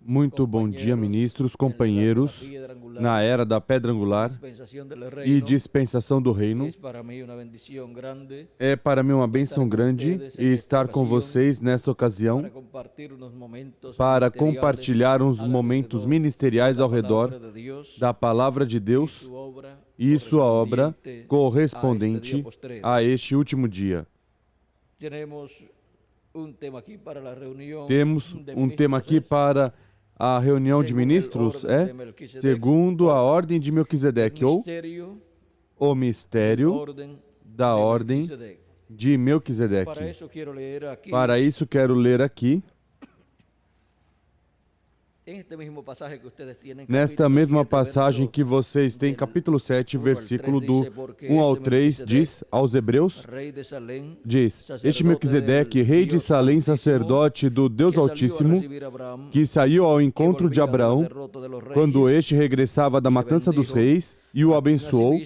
Muito bom dia, ministros, companheiros, na era da pedra angular e dispensação do reino. É para mim uma bênção grande estar com vocês nessa ocasião para compartilhar uns momentos ministeriais ao redor da Palavra de Deus e sua obra correspondente a este último dia. Temos um tema aqui para a reunião de ministros, segundo a ordem de Melquisedeque, ou o mistério da ordem de Melquisedeque. Para isso quero ler aqui, nesta mesma passagem que vocês têm, capítulo 7, versículo do 1 ao 3, diz aos Hebreus, diz: Este Melquisedeque, rei de Salém, sacerdote do Deus Altíssimo, que saiu ao encontro de Abraão, quando este regressava da matança dos reis, e o abençoou,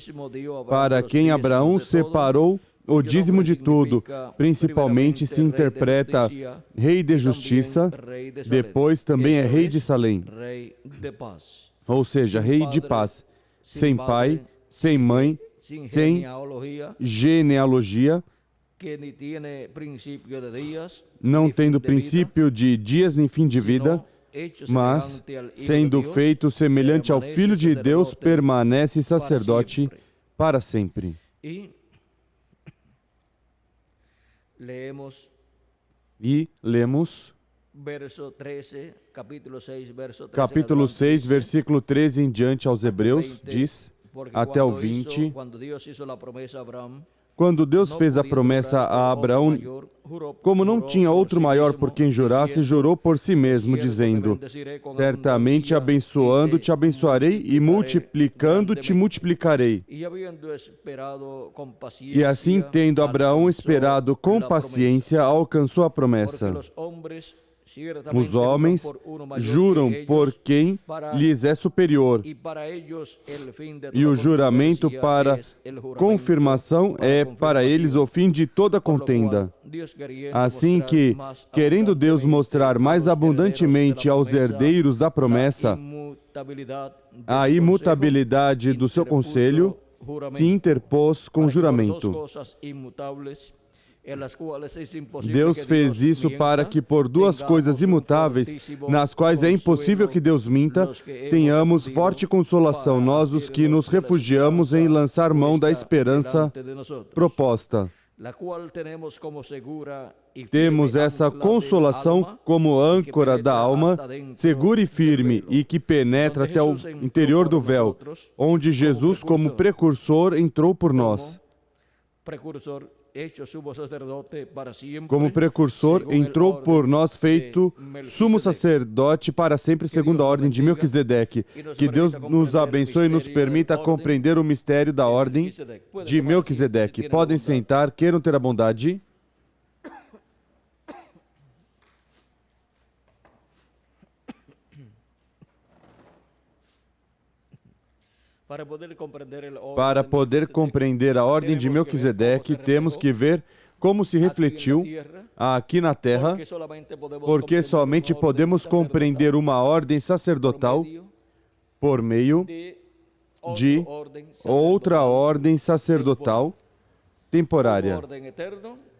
para quem Abraão separou o dízimo de tudo, principalmente se interpreta rei de justiça, depois também é rei de Salém, ou seja, rei de paz, sem pai, sem mãe, sem genealogia, não tendo princípio de dias nem fim de vida, mas, sendo feito semelhante ao Filho de Deus, permanece sacerdote para sempre. E lemos capítulo 6, versículo 13 em diante aos Hebreus, diz até o 20. Quando Deus fez a promessa a Abraão, como não tinha outro maior por quem jurasse, jurou por si mesmo, dizendo: certamente abençoando te abençoarei e multiplicando te multiplicarei. E assim, tendo Abraão esperado com paciência, alcançou a promessa. Os homens juram por quem lhes é superior, e o juramento para confirmação é para eles o fim de toda contenda. Assim que, querendo Deus mostrar mais abundantemente aos herdeiros da promessa a imutabilidade do seu conselho, se interpôs com juramento. Deus fez isso para que, por duas coisas imutáveis, nas quais é impossível que Deus minta, tenhamos forte consolação, nós os que nos refugiamos em lançar mão da esperança proposta. Temos essa consolação como âncora da alma, segura e firme, e que penetra até o interior do véu, onde Jesus, como precursor, entrou por nós. Como precursor, entrou por nós feito sumo sacerdote para sempre, segundo a ordem de Melquisedeque. Que Deus nos abençoe e nos permita compreender o mistério da ordem de Melquisedeque. Podem sentar, queiram ter a bondade. Para poder compreender a ordem de Melquisedeque, temos que ver como se refletiu aqui na terra, porque somente podemos compreender uma ordem sacerdotal por meio de outra ordem sacerdotal temporária.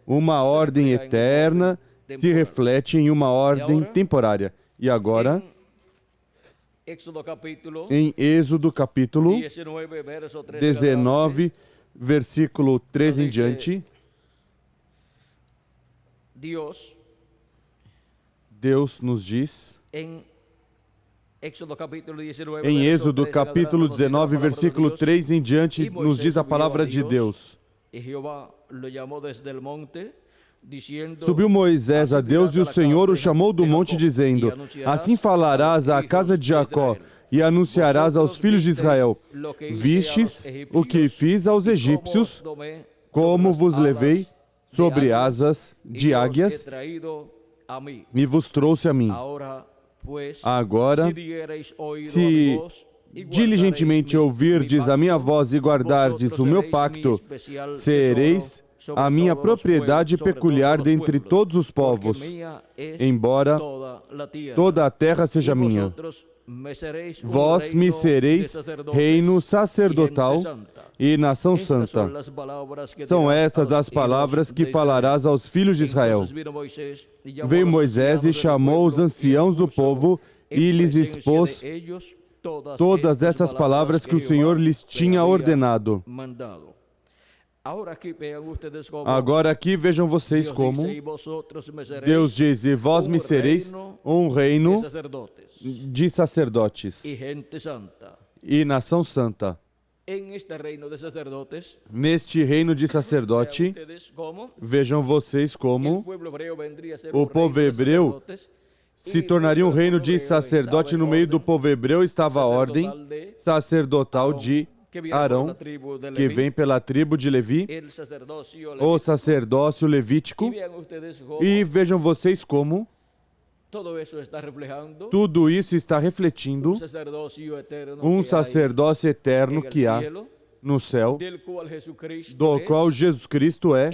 Uma ordem eterna se reflete em uma ordem temporária. E agora, em Êxodo capítulo 19, versículo 13 em diante, Deus nos diz, em Êxodo capítulo 19, versículo 3 em diante, nos diz a palavra de Deus. Subiu Moisés a Deus e o Senhor o chamou do monte, dizendo: assim falarás à casa de Jacó e anunciarás aos filhos de Israel: vistes o que fiz aos egípcios, como vos levei sobre asas de águias e vos trouxe a mim. Agora, se diligentemente ouvirdes a minha voz e guardardes o meu pacto, sereis a minha propriedade peculiar dentre todos os povos, embora toda a terra seja minha. Vós me sereis reino sacerdotal e nação santa. São estas as palavras que falarás aos filhos de Israel. Veio Moisés e chamou os anciãos do povo e lhes expôs todas essas palavras que o Senhor lhes tinha ordenado. Agora aqui vejam vocês como Deus diz: e vós me sereis um reino de sacerdotes e nação santa. Neste reino de sacerdote, vejam vocês como o povo hebreu se tornaria um reino de sacerdote. No meio do povo hebreu estava a ordem sacerdotal de Arão, que vem pela tribo de Levi, o sacerdócio levítico. E vejam vocês como tudo isso está refletindo um sacerdócio eterno que há no céu, do qual Jesus Cristo é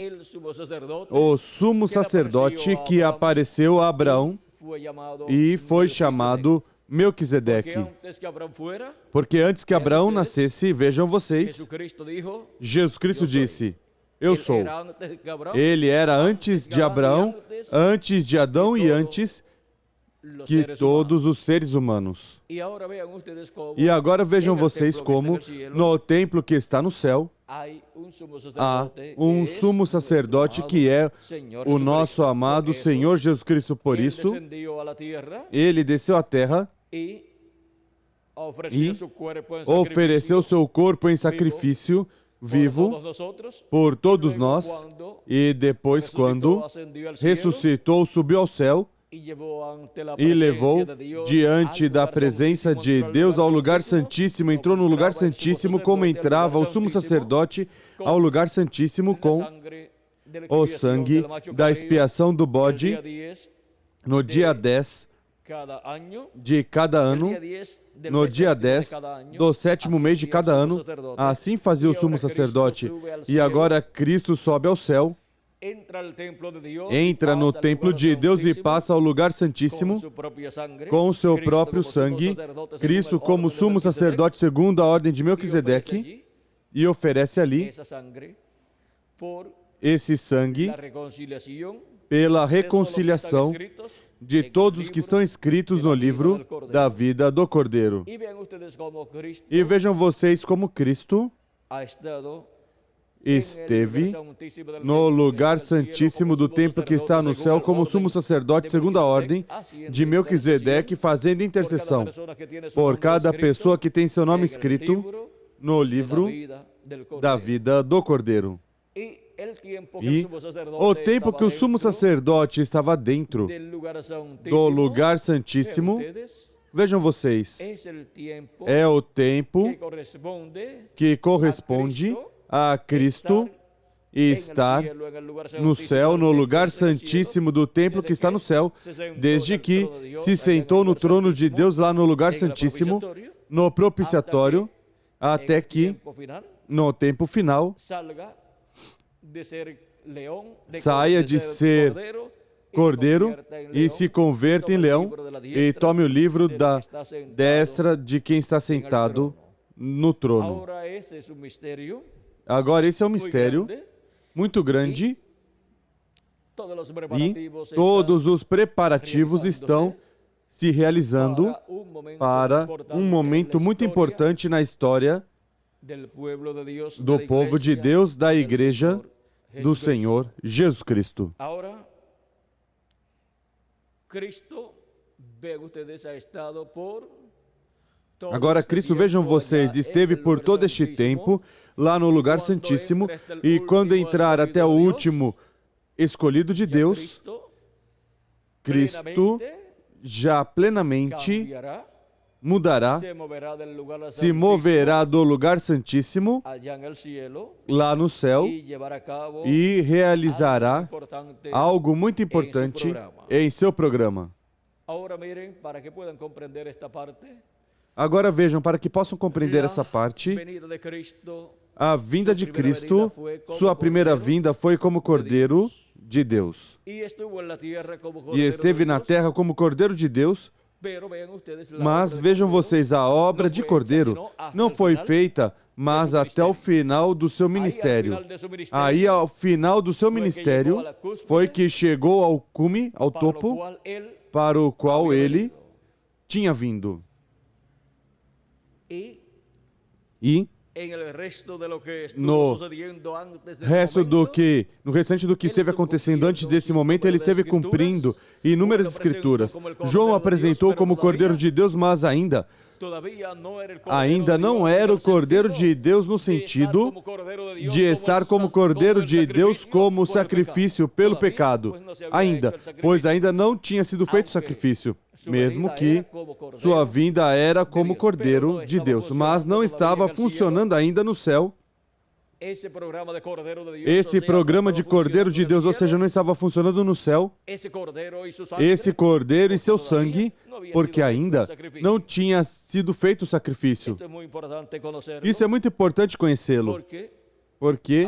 o sumo sacerdote que apareceu a Abraão e foi chamado Melquisedeque. Porque antes que Abraão nascesse, vejam vocês, Jesus Cristo disse: eu sou. Ele era antes de Abraão, antes de Adão e antes que todos os seres humanos. E agora vejam vocês como no templo que está no céu há um sumo sacerdote que é o nosso amado Senhor Jesus Cristo. Por isso, ele desceu à terra e ofereceu seu corpo em sacrifício vivo por todos nós, e depois, quando ressuscitou, subiu ao céu e levou diante da presença de Deus ao lugar santíssimo. Entrou no lugar santíssimo como entrava o sumo sacerdote ao lugar santíssimo com o sangue da expiação do bode no dia 10 de cada ano, no dia 10 do sétimo mês de cada ano. Assim fazia o sumo sacerdote. E agora Cristo sobe ao céu, entra no templo de Deus e passa ao lugar santíssimo com o seu próprio sangue, Cristo como sumo sacerdote segundo a ordem de Melquisedeque, e oferece ali esse sangue pela reconciliação de todos os que estão escritos no livro da vida do Cordeiro. E vejam vocês como Cristo esteve no lugar santíssimo do templo que está no céu como sumo sacerdote segundo a ordem de Melquisedeque, fazendo intercessão por cada pessoa que tem seu nome escrito no livro da vida do Cordeiro. E o tempo que o sumo sacerdote estava dentro do lugar santíssimo, vejam vocês, é o tempo que corresponde a Cristo estar no céu, no lugar santíssimo do templo que está no céu, desde que se sentou no trono de Deus lá no lugar santíssimo, no propiciatório, até que, no tempo final, saia de ser cordeiro e se converta em leão e tome o livro da destra de quem está sentado no trono. Agora, esse é um mistério muito grande e todos os preparativos estão se realizando para um momento muito importante na história do povo de Deus, da Igreja do Senhor Jesus Cristo. Agora, Cristo, vejam vocês, esteve por todo este tempo lá no lugar santíssimo, e quando entrar até o último escolhido de Deus, Cristo já plenamente mudará, se moverá do lugar santíssimo lá no céu e realizará algo muito importante em seu programa. Agora vejam, para que possam compreender essa parte, A vinda de Cristo, sua primeira vinda foi como Cordeiro de Deus. E esteve na terra como Cordeiro de Deus, mas vejam vocês, a obra de Cordeiro não foi feita, mas até o final do seu ministério. Aí, ao final do seu ministério, foi que chegou ao cume, ao topo, para o qual ele tinha vindo. E no restante do que esteve acontecendo antes desse momento, ele esteve cumprindo inúmeras escrituras. João apresentou como Cordeiro de Deus, mas ainda não era o Cordeiro de Deus no sentido de estar como Cordeiro de Deus como sacrifício pelo pecado. Pois ainda não tinha sido feito sacrifício, mesmo que sua vinda era como Cordeiro de Deus, mas não estava funcionando ainda no céu. Esse programa de Cordeiro de Deus, ou seja, não estava funcionando no céu. Esse Cordeiro e seu sangue, porque ainda não tinha sido feito o sacrifício. Isso é muito importante conhecê-lo, porque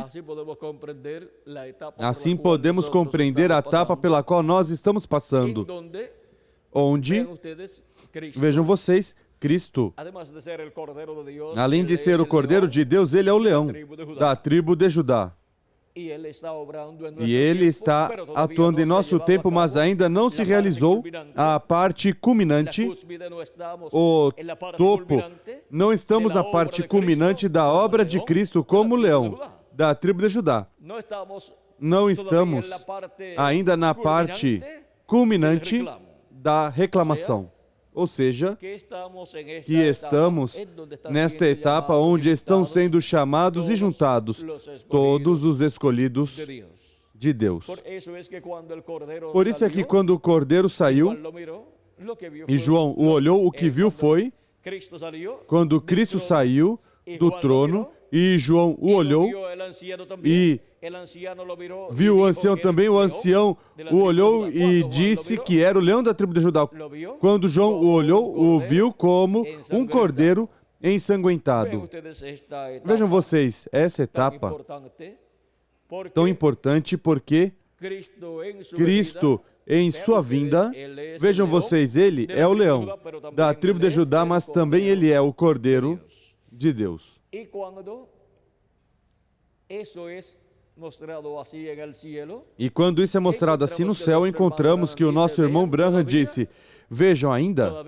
assim podemos compreender a etapa pela qual nós estamos passando, onde, vejam vocês, Cristo, além de ser o Cordeiro de Deus, ele é o leão da tribo de Judá. E ele está atuando em nosso tempo, mas ainda não se realizou a parte culminante, o topo. Não estamos na parte culminante da obra de Cristo como leão da tribo de Judá. Não estamos ainda na parte culminante da reclamação. Ou seja, que estamos nesta etapa onde estão sendo chamados e juntados todos os escolhidos de Deus. Por isso é que quando o Cordeiro saiu, e João o olhou, o que viu foi, quando Cristo saiu do trono, e João o olhou, e viu o ancião também, o ancião o olhou e disse que era o leão da tribo de Judá. Quando João o olhou, o viu como um cordeiro ensanguentado. Vejam vocês, essa etapa tão importante porque Cristo, em sua vinda, vejam vocês, ele é o leão da tribo de Judá, mas também ele é o Cordeiro de Deus. E quando isso é mostrado assim no céu, encontramos que o nosso irmão Branham disse, vejam, ainda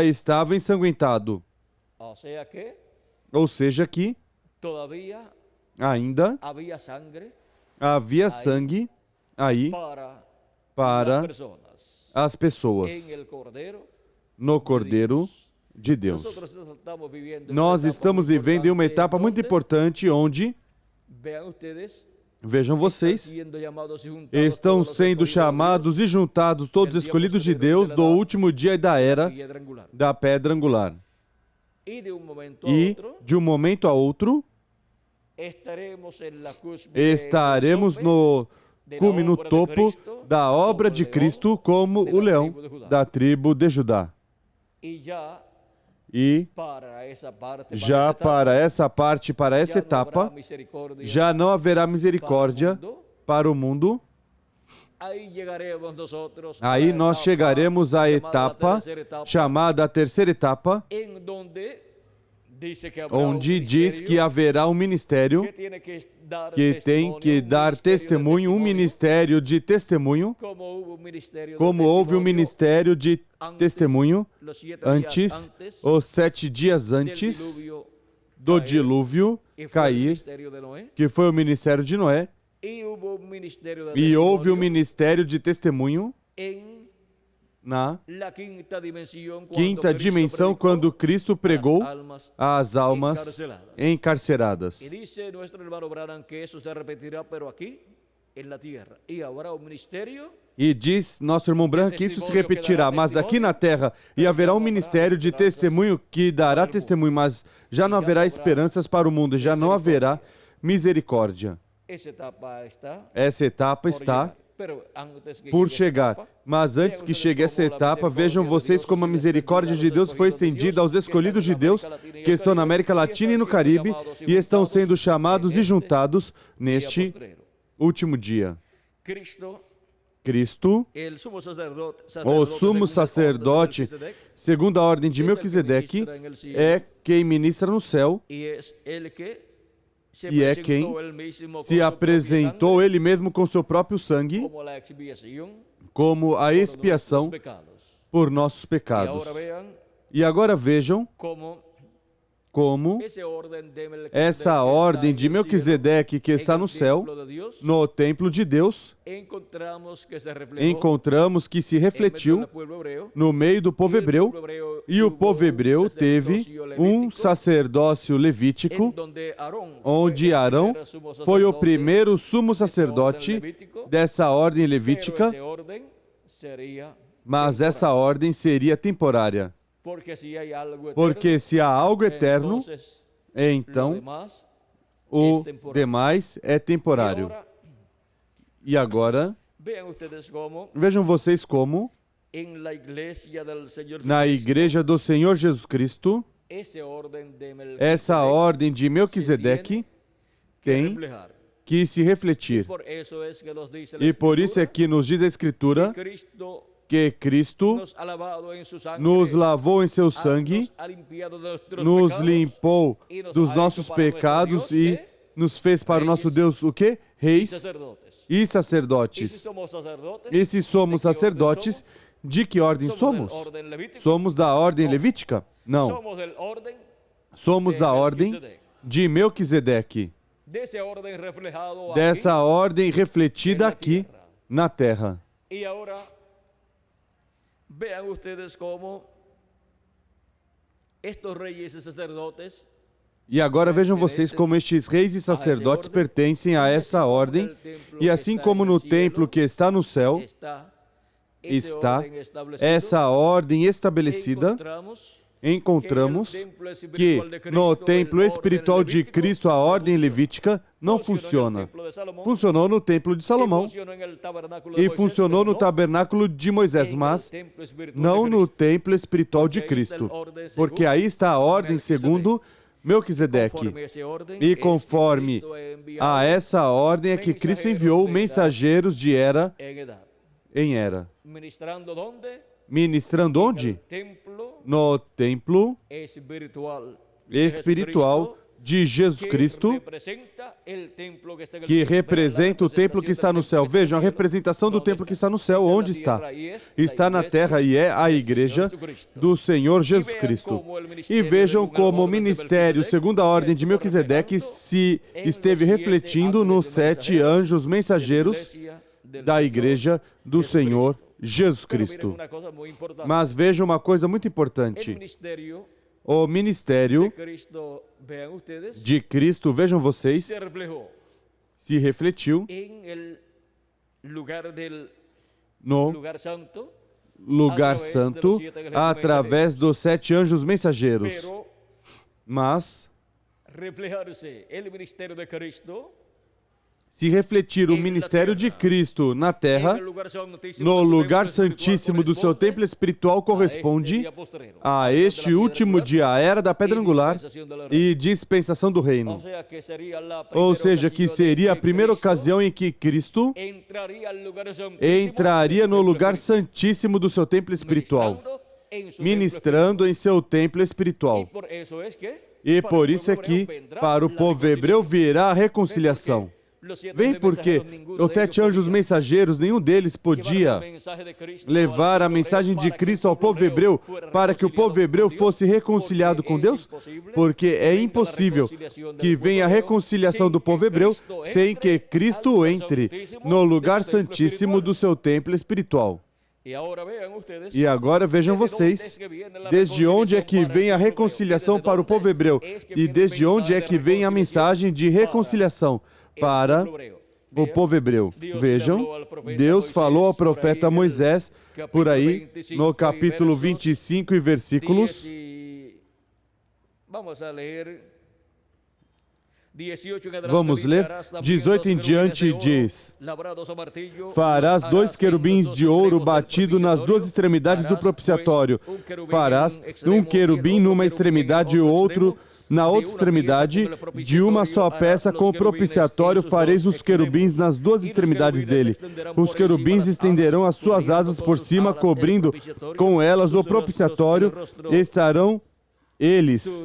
estava ensanguentado. Ou seja que ainda havia sangue aí para as pessoas no Cordeiro de Deus. Nós estamos vivendo em uma etapa muito importante onde, vejam vocês, estão sendo chamados e juntados todos os escolhidos de Deus do último dia da era da pedra angular. E, de um momento a outro, estaremos no cume, no topo da obra de Cristo como o leão da tribo de Judá. E já para essa parte, para essa etapa, já não haverá misericórdia para o mundo. Aí nós chegaremos à etapa chamada a terceira etapa, onde diz que haverá um ministério que tem que dar testemunho, um ministério de testemunho, como houve um ministério de testemunho antes, os 7 dias antes do dilúvio cair, que foi o ministério de Noé, e houve um ministério de testemunho na quinta dimensão, quando Cristo pregou às almas encarceradas. E diz nosso irmão Branham que isso se repetirá, mas aqui na terra, e haverá um ministério de testemunho que dará testemunho, mas já não haverá esperanças para o mundo, já não haverá misericórdia. Essa etapa está por chegar. Mas antes que chegue essa etapa, vejam vocês como a misericórdia de Deus foi estendida aos escolhidos de Deus que estão na América Latina e no Caribe e estão sendo chamados e juntados neste último dia. Cristo, o sumo sacerdote, segundo a ordem de Melquisedeque, é quem ministra no céu e é quem se apresentou ele mesmo com seu próprio sangue como a expiação por nossos pecados. E agora vejam como essa ordem de Melquisedeque que está no céu, no templo de Deus, encontramos que se refletiu no meio do povo hebreu, e o povo hebreu teve um sacerdócio levítico, onde Arão foi o primeiro sumo sacerdote dessa ordem levítica, mas essa ordem seria temporária. Porque se há algo eterno, então o demais é temporário. E agora, vejam vocês como, na igreja do Senhor Jesus Cristo, essa ordem de Melquisedeque tem que se refletir. E por isso é que nos diz a Escritura que Cristo nos lavou em seu sangue, nos limpou dos nossos pecados e nos fez para o nosso Deus o quê? Reis e sacerdotes. E se somos sacerdotes, de que ordem somos? Somos da ordem levítica? Não. Somos da ordem de Melquisedeque. Dessa ordem refletida aqui na terra. Vean ustedes como estos reyes e sacerdotes. E agora vejam vocês como estes reis e sacerdotes pertencem a essa ordem, e assim como no templo que está no céu, está essa ordem estabelecida, encontramos que no templo espiritual de Cristo a ordem levítica não funciona. Funcionou no templo de Salomão e funcionou no tabernáculo de Moisés, mas não no templo espiritual de Cristo, porque aí está a ordem segundo Melquisedeque. E conforme a essa ordem é que Cristo enviou mensageiros de era em era. Ministrando onde? No templo espiritual de Jesus Cristo, que representa o templo que está no céu. Vejam, a representação do templo que está no céu, onde está? Está na terra e é a igreja do Senhor Jesus Cristo. E vejam como o ministério, segundo a ordem de Melquisedeque, se esteve refletindo nos 7 anjos mensageiros da igreja do Senhor Jesus Cristo. Mas vejam uma coisa muito importante. O ministério de Cristo, vejam vocês, se refletiu no lugar santo através dos 7 anjos mensageiros. Mas se refletir o ministério de Cristo na terra, no lugar santíssimo do seu templo espiritual, corresponde a este último dia, a era da pedra angular e dispensação do reino. Ou seja, que seria a primeira ocasião em que Cristo entraria no lugar santíssimo do seu templo espiritual, ministrando em seu templo espiritual. E por isso é que, para o povo hebreu, virá a reconciliação. Vem porque os 7 anjos mensageiros, nenhum deles podia levar a mensagem de Cristo ao povo hebreu para que o povo hebreu fosse reconciliado com Deus, porque é impossível que venha a reconciliação do povo hebreu sem que Cristo entre no lugar santíssimo do seu templo espiritual. E agora vejam vocês, desde onde é que vem a reconciliação para o povo hebreu e desde onde é que vem a mensagem de reconciliação para o povo hebreu. Vejam, Deus falou ao profeta Moisés, por aí, no capítulo 25 e versículos Vamos ler? 18 em diante diz: farás 2 querubins de ouro batido nas 2 extremidades do propiciatório. Farás um querubim numa extremidade e o outro na outra extremidade, de uma só peça com o propiciatório fareis os querubins nas 2 extremidades dele. Os querubins estenderão as suas asas por cima, cobrindo com elas o propiciatório, estarão eles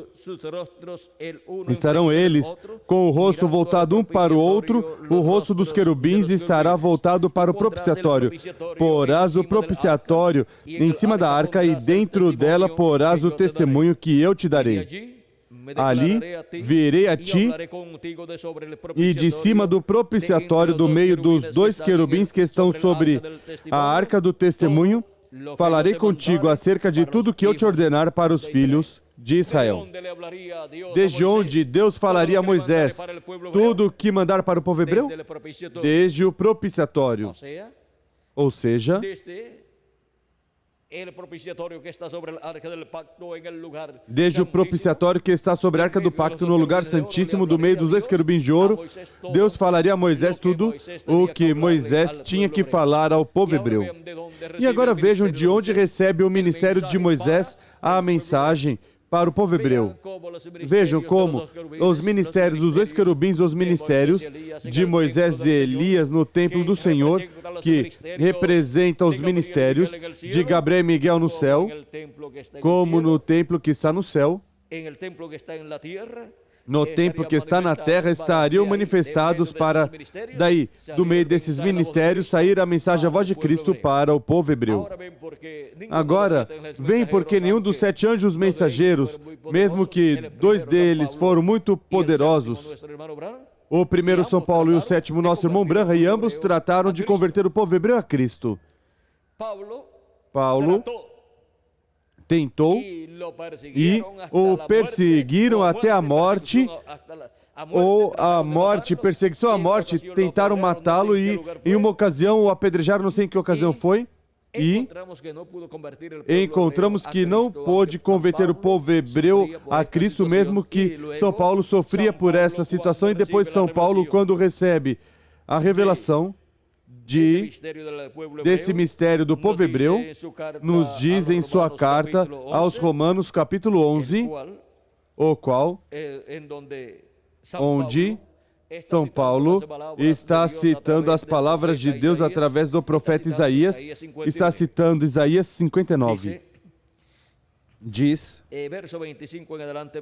com o rosto voltado um para o outro, o rosto dos querubins estará voltado para o propiciatório. Porás o propiciatório em cima da arca e dentro dela porás o testemunho que eu te darei. Ali virei a ti e de cima do propiciatório, do meio dos 2 querubins que estão sobre a arca do testemunho, falarei contigo acerca de tudo que eu te ordenar para os filhos de Israel. Desde onde Deus falaria a Moisés tudo o que mandar para o povo hebreu? Desde o propiciatório. Ou seja, desde o propiciatório que está sobre a arca do pacto no lugar santíssimo do meio dos 2 querubins de ouro, Deus falaria a Moisés tudo o que Moisés tinha que falar ao povo hebreu. E agora vejam de onde recebe o ministério de Moisés a mensagem para o povo hebreu. Vejam como os ministérios dos 2 querubins, os ministérios de Moisés e Elias no templo do Senhor, que representa os ministérios de Gabriel e Miguel no céu, como no templo que está no céu, no templo que está na terra, estariam manifestados para, daí, do meio desses ministérios, sair a mensagem, a voz de Cristo para o povo hebreu. Agora, vem porque nenhum dos 7 anjos mensageiros, mesmo que 2 deles foram muito poderosos, o primeiro São Paulo e o 7º nosso irmão Branham, e ambos trataram de converter o povo hebreu a Cristo. Paulo tentou e o perseguiram até a morte, ou a morte, perseguição à morte, tentaram matá-lo e em uma ocasião o apedrejaram, não sei em que ocasião foi, e encontramos que não pôde converter o povo hebreu a Cristo, mesmo que São Paulo sofria por essa situação, e depois São Paulo, quando recebe a revelação desse mistério do povo hebreu, nos diz em sua carta aos Romanos, capítulo 11, onde São Paulo está citando as palavras de Deus através do profeta Isaías, está citando Isaías 59. Diz,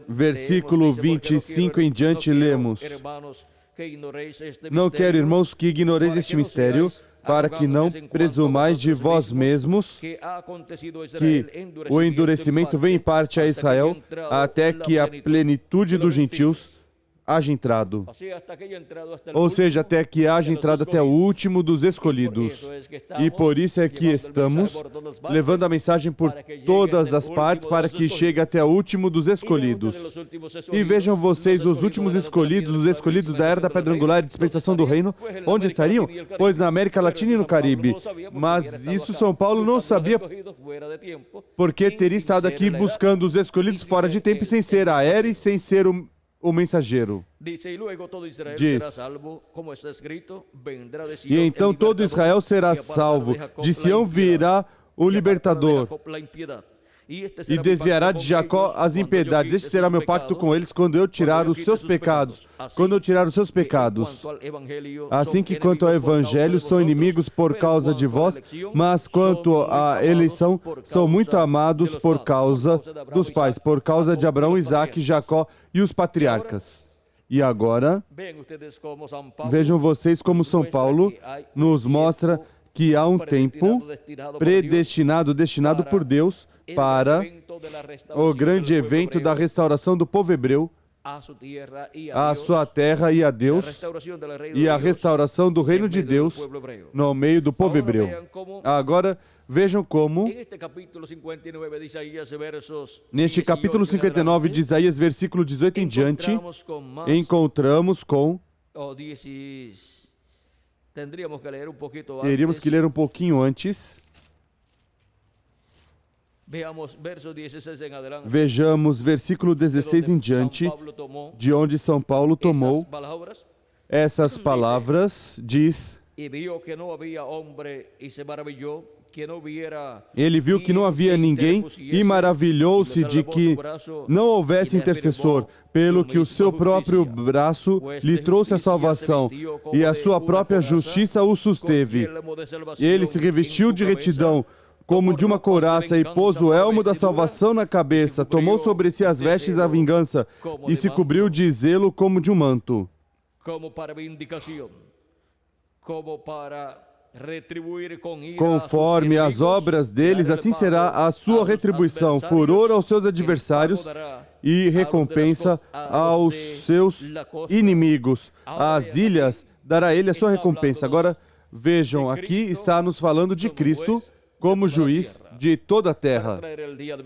versículo 25 em diante, lemos: não quero, irmãos, que ignoreis este mistério, para que não presumais de vós mesmos que o endurecimento vem em parte a Israel, até que a plenitude dos gentios haja entrado. Ou seja, até que haja entrado até o último dos escolhidos. E por isso é que estamos levando a mensagem por todas as partes, para que chegue até o último dos escolhidos. E vejam vocês, os últimos escolhidos, os escolhidos da era da pedra angular e dispensação do reino, onde estariam? Pois na América Latina e no Caribe. Mas isso São Paulo não sabia, porque teria estado aqui buscando os escolhidos fora de tempo, sem ser a era e sem ser o mensageiro. Diz, e então todo Israel será salvo, de Sião virá o libertador, e desviará de Jacó as impiedades. Este será meu pacto com eles quando eu tirar os seus pecados. Quando eu tirar os seus pecados. Assim que quanto ao evangelho são inimigos por causa de vós, mas quanto à eleição são muito amados por causa dos pais, por causa de Abraão, Isaque, Jacó e os patriarcas. E agora, vejam vocês como São Paulo nos mostra que há um tempo predestinado, destinado por Deus, para o grande evento da restauração do povo hebreu à sua terra e a Deus, e a restauração do reino de Deus no meio do povo hebreu. Agora, vejam como, neste capítulo 59 de Isaías, versículo 18 em diante, encontramos com... Teríamos que ler um pouquinho antes. Veamos verso 16 en adelante. Vejamos versículo de 16 em donde diante, San Pablo tomó de onde São Paulo tomou esas palabras, essas palavras, diz: y vio que no había hombre y se maravilló que no hubiera ele viu que não havia ninguém e maravilhou-se de que não houvesse intercessor, pelo que o seu próprio braço lhe trouxe a salvação e a sua própria justiça o susteve. Ele se revestiu de retidão como de uma couraça e pôs o elmo da salvação na cabeça, tomou sobre si as vestes da vingança e se cobriu de zelo como de um manto. como para vindicación, como para retribuir con ira Conforme a as sus obras deles, assim será a sua retribuição, furor aos seus adversários e recompensa aos seus inimigos. Às ilhas dará ele a sua recompensa. Agora, vejam, aqui está nos falando de Cristo como juiz de toda a terra,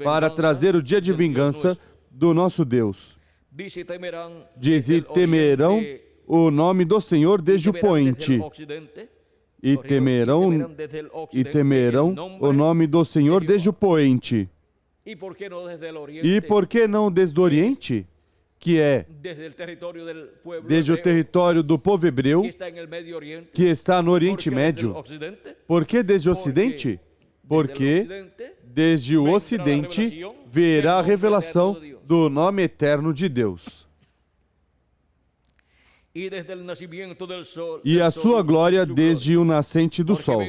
para trazer o dia de vingança do nosso Deus. Diz, e temerão o nome do Senhor desde o poente. E temerão o nome do Senhor desde o poente. E por que não desde o Oriente? Que é desde o território do povo hebreu, que está no Oriente Médio. Por que desde o Ocidente? Porque desde o Ocidente verá a revelação do nome eterno de Deus. E a sua glória desde o nascente do sol.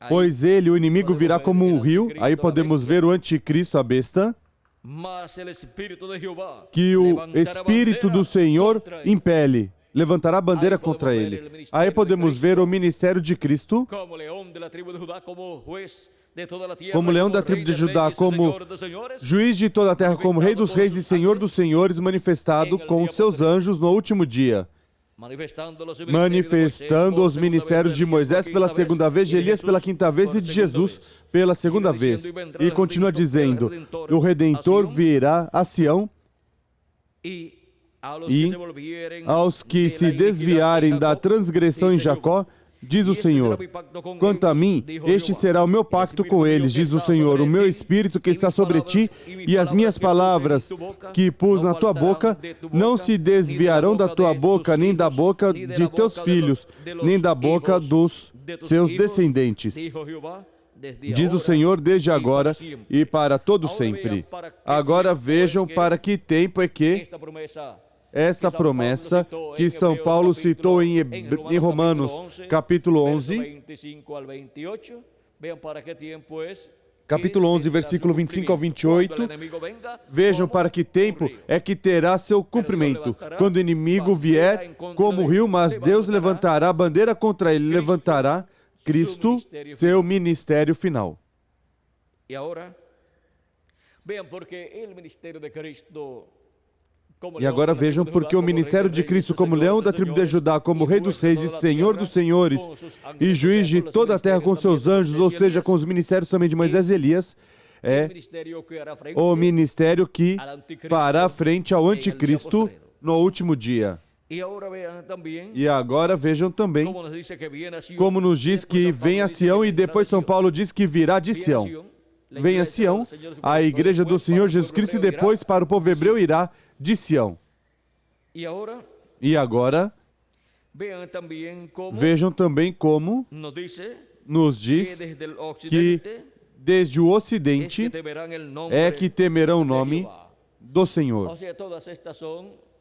Pois ele, o inimigo, virá como um rio. Aí podemos ver o anticristo, a besta, que o Espírito do Senhor impele, levantará bandeira contra ele. Aí podemos ver o ministério de Cristo, como leão da tribo de Judá, como juiz de toda a terra, como rei dos reis e senhor dos senhores, manifestado com os seus anjos no último dia, manifestando os ministérios de Moisés pela segunda vez, de Elias pela quinta vez e de Jesus pela segunda vez. E continua dizendo, o Redentor virá a Sião e aos que se desviarem da transgressão em Jacó, diz o Senhor, quanto a mim, este será o meu pacto com eles, diz o Senhor, o meu Espírito que está sobre ti e as minhas palavras que pus na tua boca não se desviarão da tua boca, nem da boca de teus filhos, nem da boca dos seus descendentes. Diz o Senhor desde agora e para todo sempre. Agora vejam para que tempo é que essa promessa que São Paulo citou em Romanos, capítulo 11, capítulo 11, versículo 25 ao 28, vejam para que tempo é que terá seu cumprimento, quando o inimigo vier como o rio, mas Deus levantará a bandeira contra ele, levantará Cristo, seu ministério final. E agora vejam porque o ministério de Cristo como leão da tribo de Judá, como rei dos reis e senhor dos senhores, e juiz de toda a terra com seus anjos, ou seja, com os ministérios também de Moisés e Elias, é o ministério que fará frente ao anticristo no último dia. E agora vejam também como nos diz que vem a Sião e depois São Paulo diz que virá de Sião. Vem a Sião, a igreja do Senhor Jesus Cristo, e depois para o povo hebreu irá de Sião. E agora, vejam também como nos diz que desde o Ocidente é que temerão o nome do Senhor.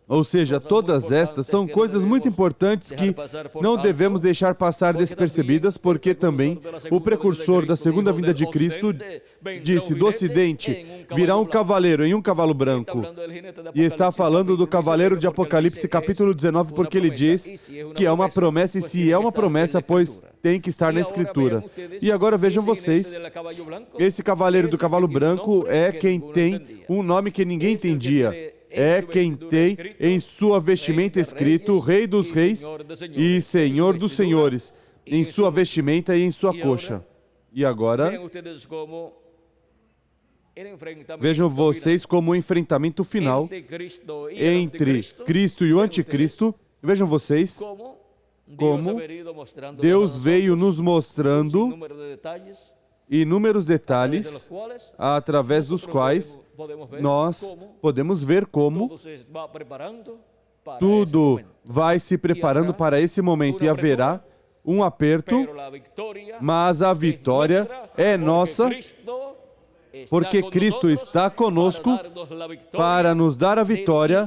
Ou seja, todas estas são coisas muito importantes que não devemos deixar passar despercebidas, porque também o precursor da segunda vinda de Cristo disse, do Ocidente virá um cavaleiro em um cavalo branco. E está falando do cavaleiro de Apocalipse, capítulo 19, porque ele diz que é uma promessa, e se é uma promessa, pois tem que estar na Escritura. E agora vejam vocês, esse cavaleiro do cavalo branco é quem tem um nome que ninguém entendia. É quem tem em sua vestimenta escrito Rei dos Reis e Senhor dos Senhores, em sua vestimenta e em sua coxa. E agora, vejam vocês como o enfrentamento final entre Cristo e o Anticristo. Vejam vocês como Deus veio nos mostrando inúmeros detalhes los cuales através dos quais podemos ver nós cómo podemos ver como todo se va preparando para esse tudo momento. vai se preparando para esse momento e haverá um aperto, Pero la victoria mas a vitória é nossa porque Cristo está conosco para nos dar a vitória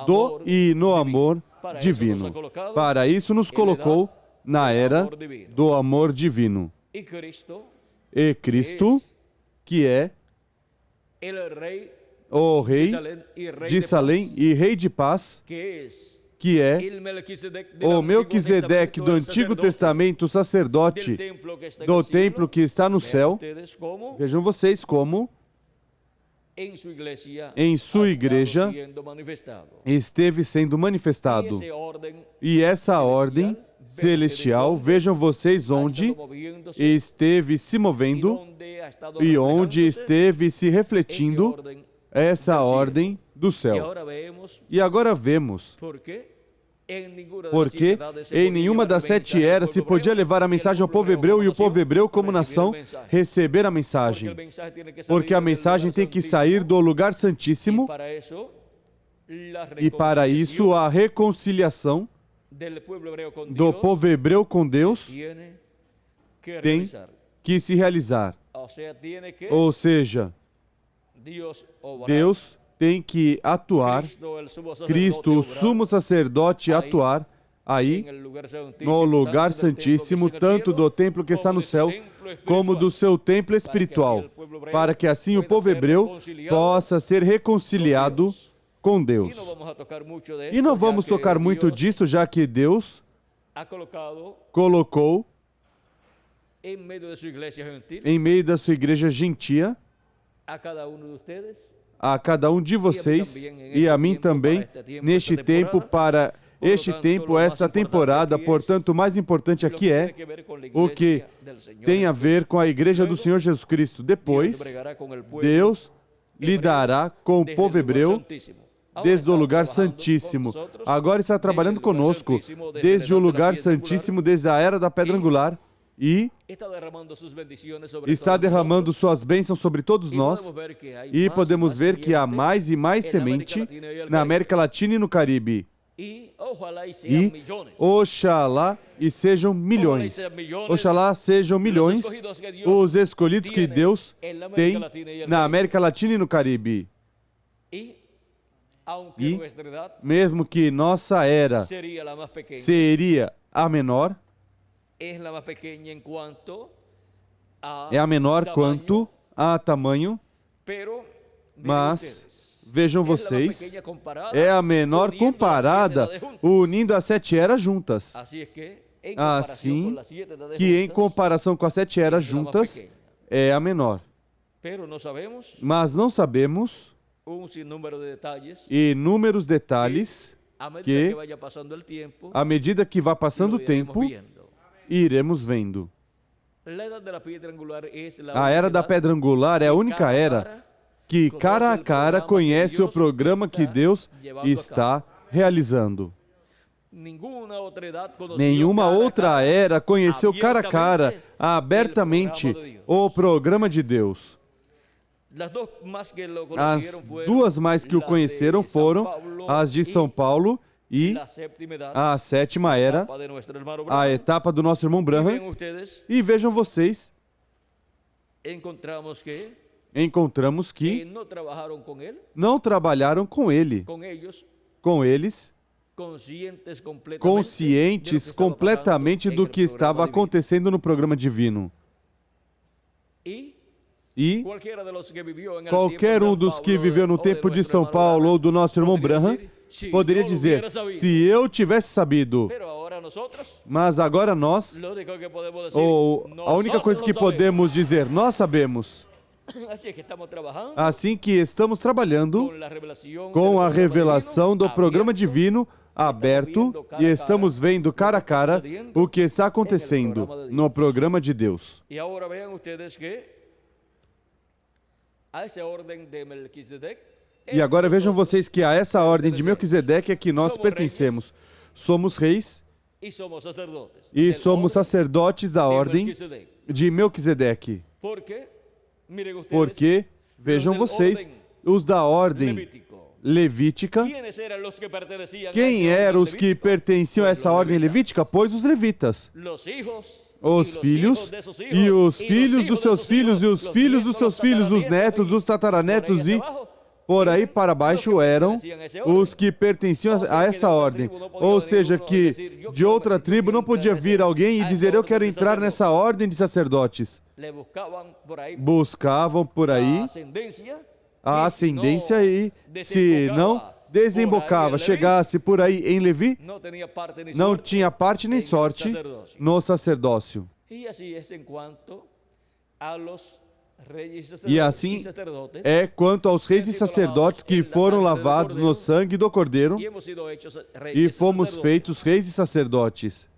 do e no amor divino. Para isso nos colocou na era do amor divino. E Cristo, que é o Rei de Salém e Rei de paz, que é o Melquisedeque do Antigo Testamento, sacerdote do templo que está no céu. Vejam vocês como em sua igreja esteve sendo manifestado. E essa ordem celestial, vejam vocês onde esteve se movendo e onde esteve se refletindo essa ordem do céu. E agora vemos porque em nenhuma das 7 eras se podia levar a mensagem ao povo hebreu e o povo hebreu como nação receber a mensagem. Porque a mensagem tem que sair do lugar santíssimo e para isso a reconciliação do povo hebreu com Deus tem que se realizar. Ou seja, Deus tem que atuar, Cristo, o sumo sacerdote, atuar aí no lugar santíssimo, tanto do templo que está no céu, como do seu templo espiritual, para que assim o povo hebreu possa ser reconciliado com Deus. E não vamos tocar muito disso, já que Deus colocou em meio da sua igreja gentia a cada um de vocês e a mim também neste tempo, para este tempo, esta temporada. Portanto, o mais importante aqui é o que tem a ver com a igreja do Senhor Jesus Cristo. Depois, Deus lidará com o povo hebreu desde o lugar santíssimo. Agora está trabalhando conosco desde o lugar santíssimo, desde a era da pedra angular, e está derramando suas bênçãos sobre todos nós, e podemos ver que há mais e mais semente na América Latina e no Caribe. E oxalá e sejam milhões. Oxalá sejam milhões os escolhidos que Deus tem na América Latina e no Caribe. E mesmo que nossa era seria a menor, é a menor quanto a tamanho, mas vejam vocês, é a menor comparada, unindo as 7 eras juntas. Assim que em comparação com as 7 eras juntas, é a menor. Mas não sabemos inúmeros detalhes que, à medida que vai passando o tempo, iremos vendo. A era da pedra angular é a única era que cara a cara conhece o programa que Deus está realizando. Nenhuma outra era conheceu cara a cara, abertamente, o programa de Deus. As 2 mais que o conheceram foram as de São Paulo e a 7ª era, a etapa do nosso irmão Branham. E vejam vocês, encontramos que não trabalharam com ele, com eles, conscientes completamente do que estava acontecendo no programa divino. E qualquer um dos que viveu no tempo de São Paulo ou do nosso irmão Branham poderia dizer, se eu tivesse sabido. Mas agora nós, ou a única coisa que podemos dizer, nós sabemos. Assim que estamos trabalhando com a revelação do programa divino aberto e estamos vendo cara a cara o que está acontecendo no programa de Deus. E agora vejam vocês que a essa ordem de Melquisedeque é que nós pertencemos. Somos reis e somos sacerdotes da ordem de Melquisedeque. Porque, vejam vocês, os da ordem levítica, quem eram os que pertenciam a essa ordem levítica? Pois os levitas. Os filhos, e os filhos dos seus filhos, e os filhos dos seus filhos, os netos, os tataranetos, e por aí para baixo eram os que pertenciam a essa ordem. Ou seja, que de outra tribo não podia vir alguém e dizer: eu quero entrar nessa ordem de sacerdotes. Buscavam por aí a ascendência e, se não desembocava, chegasse por aí em Levi, não tinha parte nem sorte no sacerdócio. E assim é quanto aos reis e sacerdotes que foram lavados no sangue do Cordeiro e fomos feitos reis e sacerdotes.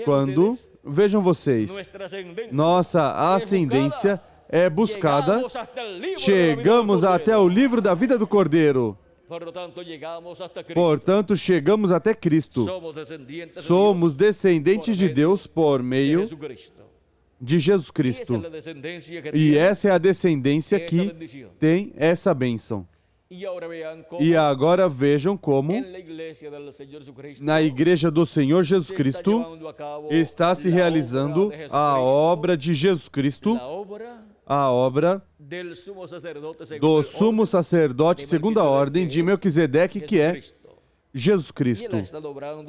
Quando, vejam vocês, nossa ascendência é buscada, chegamos até o livro da vida do Cordeiro. Portanto, chegamos até Cristo. Somos descendentes de Deus por meio de Jesus Cristo. E essa é a descendência que tem essa bênção. E agora vejam como na igreja do Senhor Jesus Cristo está se realizando a obra de Jesus Cristo, a obra do sumo sacerdote segundo a ordem de Melquisedeque, que é Jesus Cristo.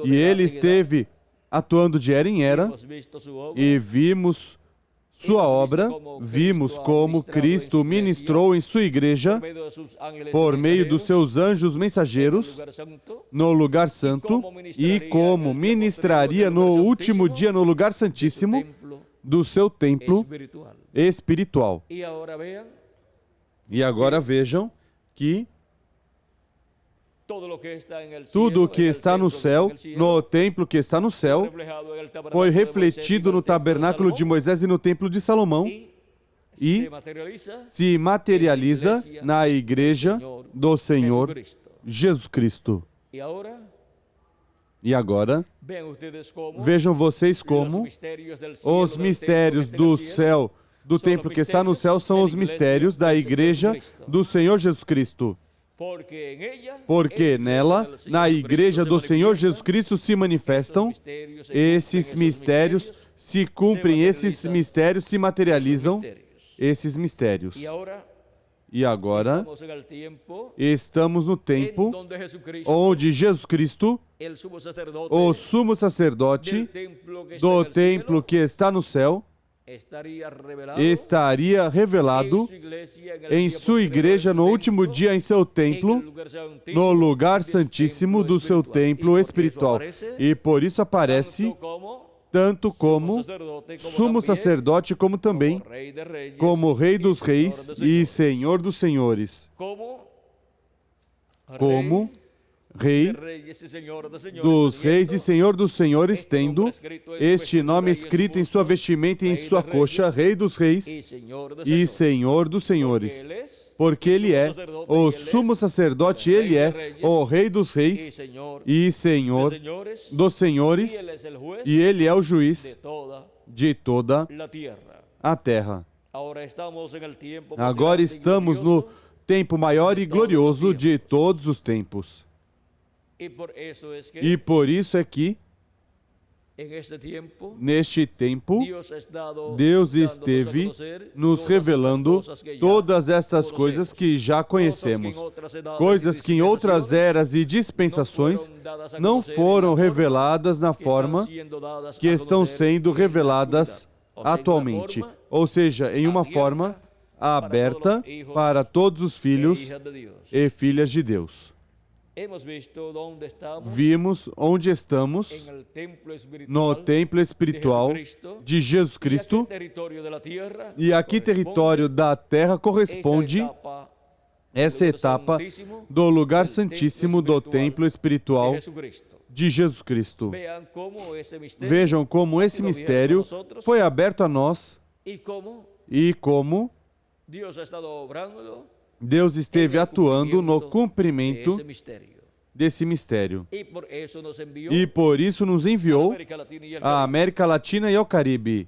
E ele esteve atuando de era em era, e vimos sua obra, vimos como Cristo ministrou em sua igreja por meio dos seus anjos mensageiros no lugar santo, e como ministraria no último dia no lugar santíssimo do seu templo espiritual. E agora vejam que tudo o que está no céu, no templo que está no céu, foi refletido no tabernáculo de Moisés e no templo de Salomão, e se materializa na igreja do Senhor Jesus Cristo. E agora, vejam vocês como os mistérios do céu, do templo que está no céu, são os mistérios da igreja do Senhor Jesus Cristo. Porque nela, na igreja do Senhor Jesus Cristo, se manifestam esses mistérios, se cumprem esses mistérios, se materializam esses mistérios. E agora, estamos no tempo onde Jesus Cristo, o sumo sacerdote do templo que está no céu, estaria revelado em sua igreja no último dia em seu templo, no lugar santíssimo do seu templo espiritual. E por isso aparece tanto como sumo sacerdote, como também como Rei dos Reis e Senhor dos Senhores. Como Rei dos Reis e Senhor dos Senhores, tendo este nome escrito em sua vestimenta e em sua coxa, Rei dos Reis e Senhor dos Senhores. Porque Ele é o sumo sacerdote, Ele é o Rei dos Reis e Senhor dos Senhores, e Ele é o juiz de toda a terra. Agora estamos no tempo maior e glorioso de todos os tempos. E por isso é que, neste tempo, Deus esteve nos revelando todas estas coisas que já conhecemos, coisas que em outras eras e dispensações não foram reveladas na forma que estão sendo reveladas atualmente, ou seja, em uma forma aberta para todos os filhos e filhas de Deus. Vimos onde estamos no templo espiritual de Jesus Cristo, e aqui território da terra corresponde essa etapa do lugar santíssimo do templo espiritual de Jesus Cristo. Vejam como esse mistério foi aberto a nós e como Deus esteve atuando no cumprimento desse mistério. E por isso nos enviou à América Latina e ao Caribe.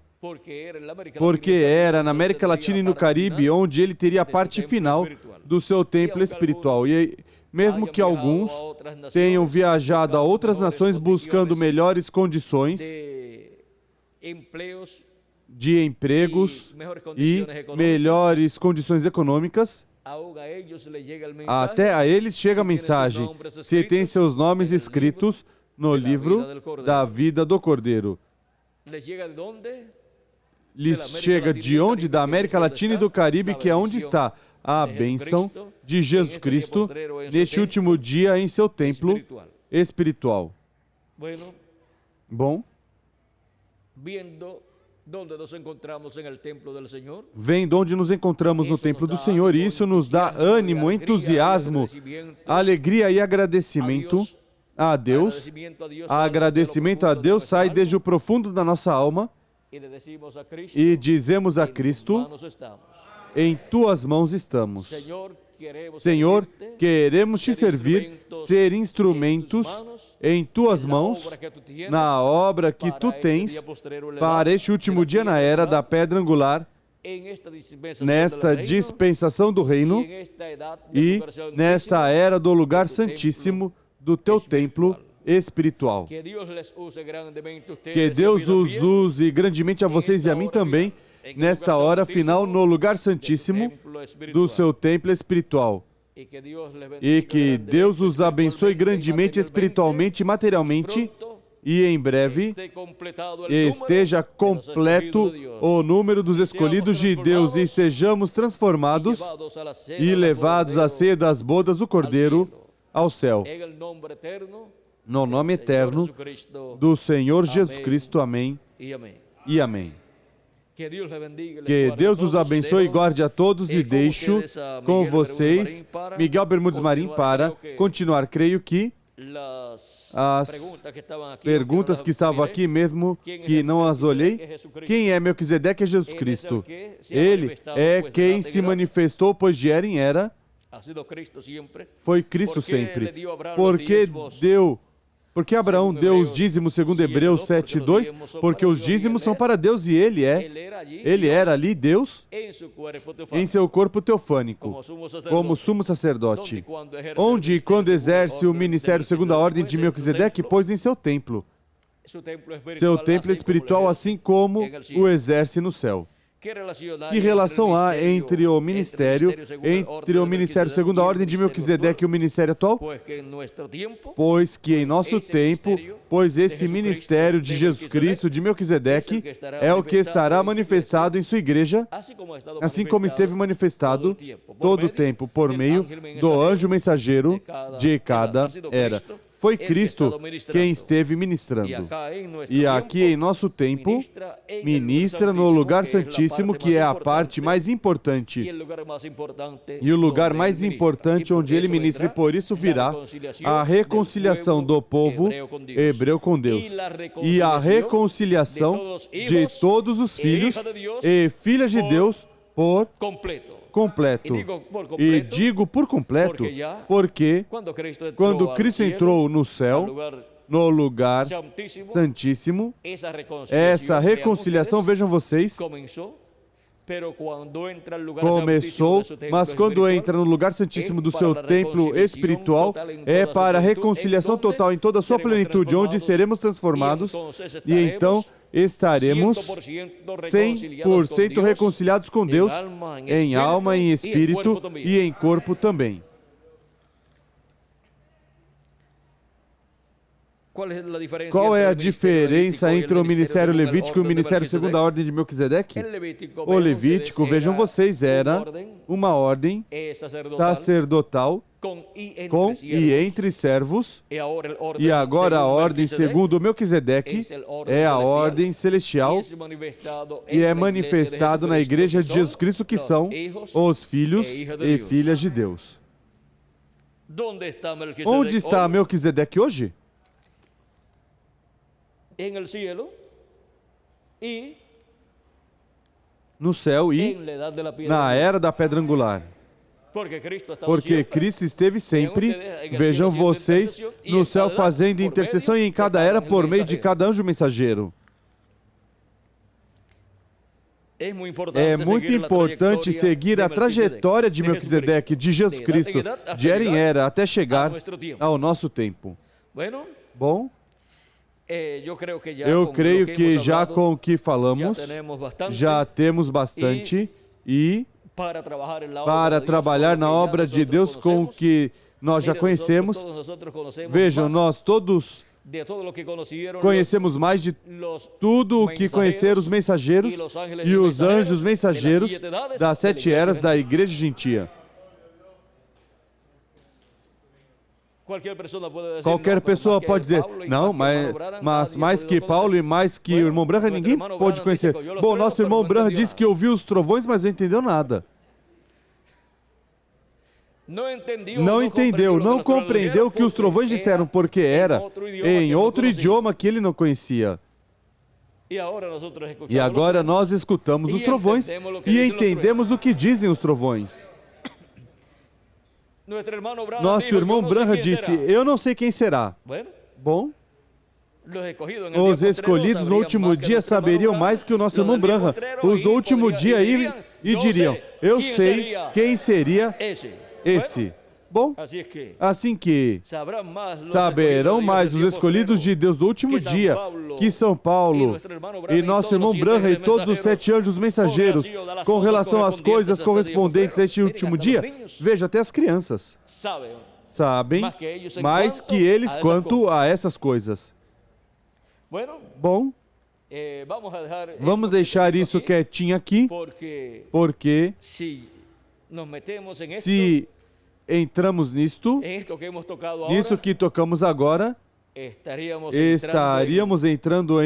porque era na América Latina e no Caribe onde ele teria a parte final do seu templo espiritual. E mesmo que alguns tenham viajado a outras nações buscando melhores condições de empregos e melhores condições econômicas, até a eles chega a mensagem, se tem seus nomes escritos no livro da vida do Cordeiro. Lhes chega de onde? Da América Latina e do Caribe, que é onde está a bênção de Jesus Cristo neste último dia em seu templo espiritual. Bom, vendo onde nos encontramos no templo do Senhor, e isso nos dá ânimo, entusiasmo, alegria e agradecimento a Deus. Agradecimento a Deus sai desde o profundo da nossa alma e dizemos a Cristo, em tuas mãos estamos. Senhor, queremos te servir, ser instrumentos em tuas mãos, na obra que tu tens para este último dia na era da pedra angular, nesta dispensação do reino e nesta era do lugar santíssimo do teu templo espiritual. Que Deus os use grandemente a vocês e a mim também, nesta hora final, no lugar santíssimo do seu templo espiritual. E que Deus os abençoe grandemente, espiritualmente e materialmente, e em breve esteja completo o número dos escolhidos de Deus e sejamos transformados e levados à ceia das bodas do Cordeiro ao céu. No nome eterno do Senhor Jesus Cristo. Amém e amém. Que Deus os abençoe e guarde a todos e deixo com vocês Miguel Bermudes Marim para continuar. Creio que as perguntas que estavam aqui mesmo, que não as olhei, quem é Melquisedeque? É Jesus Cristo. Ele é quem se manifestou, pois de era em era, foi Cristo sempre. Porque Abraão deu os dízimos, segundo Hebreus 7:2, porque os dízimos são para Deus e ele era ali Deus em seu corpo teofânico, como sumo sacerdote, onde quando exerce o ministério segundo a ordem de Melquisedeque, pôs em seu templo espiritual, assim como o exerce no céu. Que relação há entre o ministério segundo a ordem de Melquisedeque e o ministério atual? Pois que em nosso tempo, pois esse ministério de Jesus Cristo, de Melquisedeque, é o que estará manifestado em sua igreja, assim como esteve manifestado todo o tempo, por meio do anjo mensageiro de cada era. Foi Cristo quem esteve ministrando. E aqui em nosso tempo, ministra no lugar santíssimo, que é a parte mais importante. E o lugar mais importante onde ele ministra, e por isso virá a reconciliação do povo hebreu com Deus. E a reconciliação de todos os filhos e filhas de Deus por completo. E digo por completo, porque quando Cristo entrou no céu, no lugar santíssimo, essa reconciliação, vejam vocês, começou, mas quando entra no lugar santíssimo do seu templo espiritual, é para a reconciliação total em toda a sua plenitude, onde seremos transformados, e então estaremos 100% reconciliados com Deus, em alma, em espírito e em corpo também. Qual é a diferença entre o ministério levítico e o ministério segundo a ordem de Melquisedeque? O levítico, vejam vocês, era uma ordem sacerdotal com e entre servos, e agora a ordem segundo Melquisedeque é a ordem celestial e é manifestado na igreja de Jesus Cristo, que são os filhos e filhas de Deus. Onde está Melquisedeque hoje? No céu e na era da pedra angular. Porque Cristo esteve sempre, vejam vocês, no céu fazendo intercessão e em cada era por meio de cada anjo mensageiro. É É muito importante seguir a trajetória de Melquisedeque, de Jesus Cristo, de era em era, até chegar ao nosso tempo. Bom, eu creio que já com o que falamos, já temos bastante e para trabalhar na obra de Deus com o que nós já conhecemos. Vejam, nós todos conhecemos mais de tudo o que conheceram os mensageiros e os anjos mensageiros das 7 eras da Igreja Gentia. Qualquer pessoa pode dizer, não, mas mais que Paulo e mais que o irmão Branham, ninguém pode conhecer. Bom, nosso irmão Branham disse que ouviu os trovões, mas não entendeu nada. Não entendeu, não compreendeu o que os trovões disseram, porque era em outro idioma que ele não conhecia. E agora nós escutamos os trovões e entendemos o que dizem os trovões. Nosso irmão Branham disse, eu não sei quem será. Bom, os escolhidos no último dia saberiam mais que o nosso irmão Branham. Os do último dia e diriam, eu sei quem seria esse. Bom, assim que saberão mais os escolhidos de Deus do último dia, que São Paulo e nosso irmão Branham e todos os 7 anjos mensageiros, com relação às coisas correspondentes a este último dia, veja, até as crianças sabem mais que eles quanto a essas coisas. Bom, vamos deixar isso quietinho aqui, porque se entramos nisto que tocamos agora, estaríamos entrando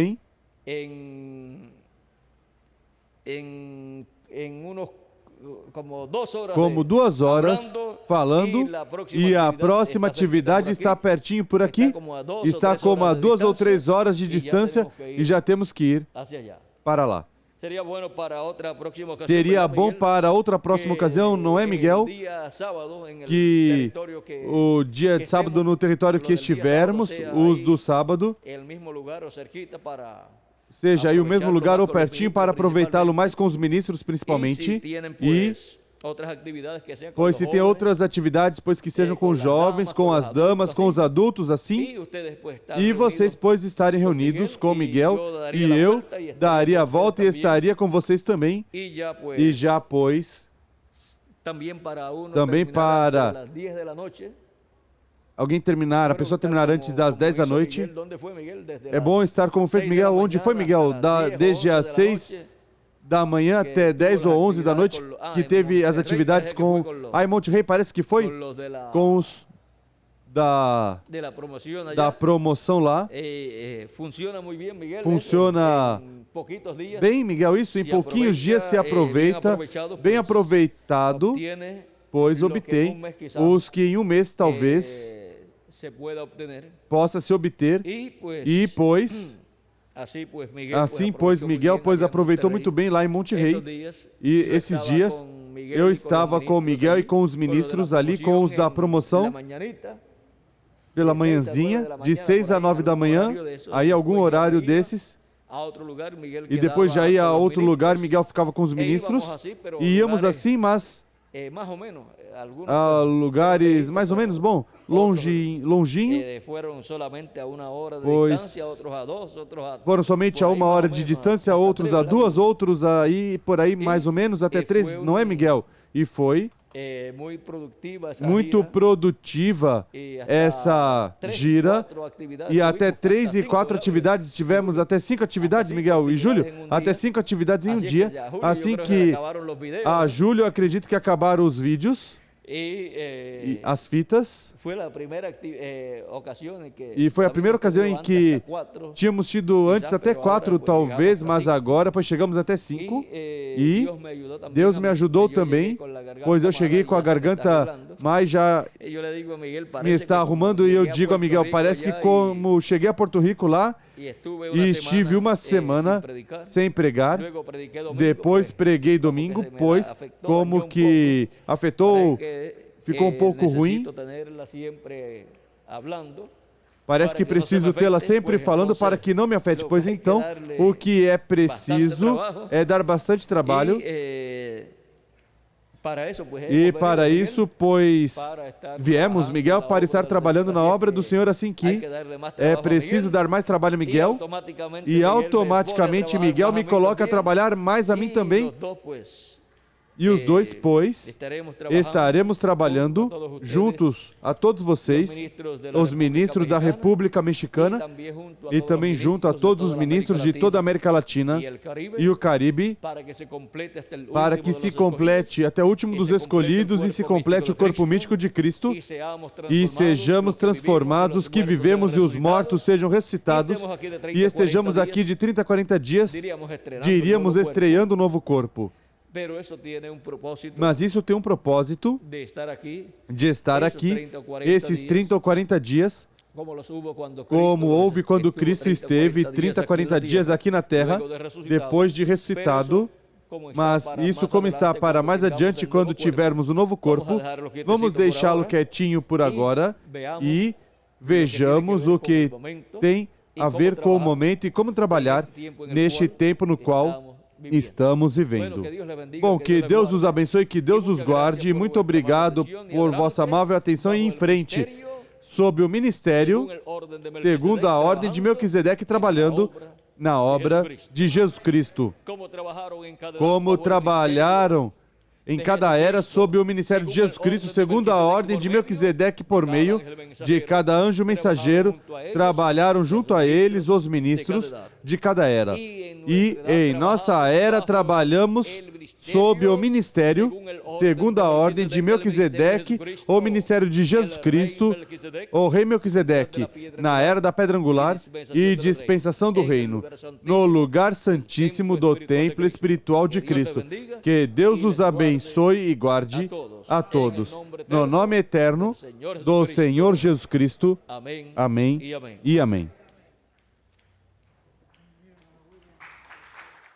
como 2 horas falando, e a próxima atividade está pertinho por aqui, está como a 2 ou 3 horas de distância e já temos que ir para lá. Seria bom para outra próxima ocasião, não é, Miguel? Que o dia de sábado no território que estivermos, os do sábado, seja aí o mesmo lugar ou pertinho para aproveitá-lo mais com os ministros principalmente. E pois se tem outras atividades, pois que sejam com os jovens, com as damas, com os adultos, assim, e vocês, pois, estarem reunidos com Miguel, e eu daria a volta e estaria com vocês também, e já, pois, também para alguém terminar, a pessoa terminar antes das 10 da noite, é bom estar como fez Miguel. Onde foi, Miguel? Desde as 6 da manhã até 10 ou 11 da noite, que teve as atividades com... em Monte Rei parece que foi com os da promoção lá. Funciona bem, Miguel, isso em pouquinhos dias se aproveita, bem aproveitado, pois obtém os que em um mês talvez possa se obter, e pois... Assim, pois, Miguel, pois, aproveitou muito bem lá em Monte Rei. E esses dias eu estava com o Miguel e com os ministros ali, com os da promoção, pela manhãzinha, de 6 a 9 da manhã, aí algum horário desses. E depois já ia a outro lugar, Miguel ficava com os ministros. E íamos assim, mas a lugares mais ou menos, bom, longinho, pois foram somente a 1 hora de distância, outros a 2, outros aí, por aí mais ou menos, até 3, não é, Miguel? E foi muito produtiva essa gira, e até 3 e 4 atividades, tivemos até 5 atividades, Miguel e Júlio, até 5 atividades em um dia, assim que a Júlio acredito que acabaram os vídeos, e as fitas, e foi a primeira ocasião em que tínhamos tido antes até 4 talvez, mas agora pois chegamos até 5, e Deus me ajudou também, pois eu cheguei com a garganta, mas já me está arrumando, e eu digo a Miguel, parece que como cheguei a Porto Rico lá, e estive uma semana sem pregar, depois preguei domingo, pois como que afetou, ficou um pouco ruim, Parece que preciso tê-la sempre falando para que não me afete, pois então o que é preciso é dar bastante trabalho. E para isso, pois, viemos, Miguel, para estar trabalhando na obra do Senhor, assim que é preciso dar mais trabalho a Miguel, e automaticamente Miguel me coloca a trabalhar mais a mim também. E os dois, pois, estaremos trabalhando juntos a todos vocês, os ministros da República Mexicana, e também junto a todos os ministros de toda a América Latina e o Caribe, para que se complete até o último dos escolhidos e se complete o corpo místico de Cristo, e sejamos transformados, os que vivemos e os mortos sejam ressuscitados, e estejamos aqui de 30 a 40 dias, diríamos, estreando o novo corpo. Mas isso tem um propósito de estar aqui esses 30 ou 40 dias, como houve quando Cristo esteve 30 a 40 dias aqui na Terra, depois de ressuscitado. Mas isso como está para mais adiante, quando tivermos o novo corpo, vamos deixá-lo quietinho por agora e vejamos o que tem a ver com o momento e como trabalhar neste tempo no qual estamos vivendo. Bom, que Deus os abençoe, que Deus os guarde. Muito obrigado por vossa amável atenção e em frente, sob o ministério, segundo a ordem de Melquisedeque, trabalhando na obra de Jesus Cristo. Como trabalharam em cada era sob o ministério de Jesus Cristo, segundo a ordem de Melquisedeque, por meio de cada anjo mensageiro, trabalharam junto a eles os ministros de cada era. E em nossa era trabalhamos sob o ministério, segundo a ordem de Melquisedeque, o ministério de Jesus Cristo, o rei Melquisedeque, na era da pedra angular e dispensação do reino, no lugar santíssimo do templo espiritual de Cristo. Que Deus os abençoe e guarde a todos. No nome eterno do Senhor Jesus Cristo. Amém e amém.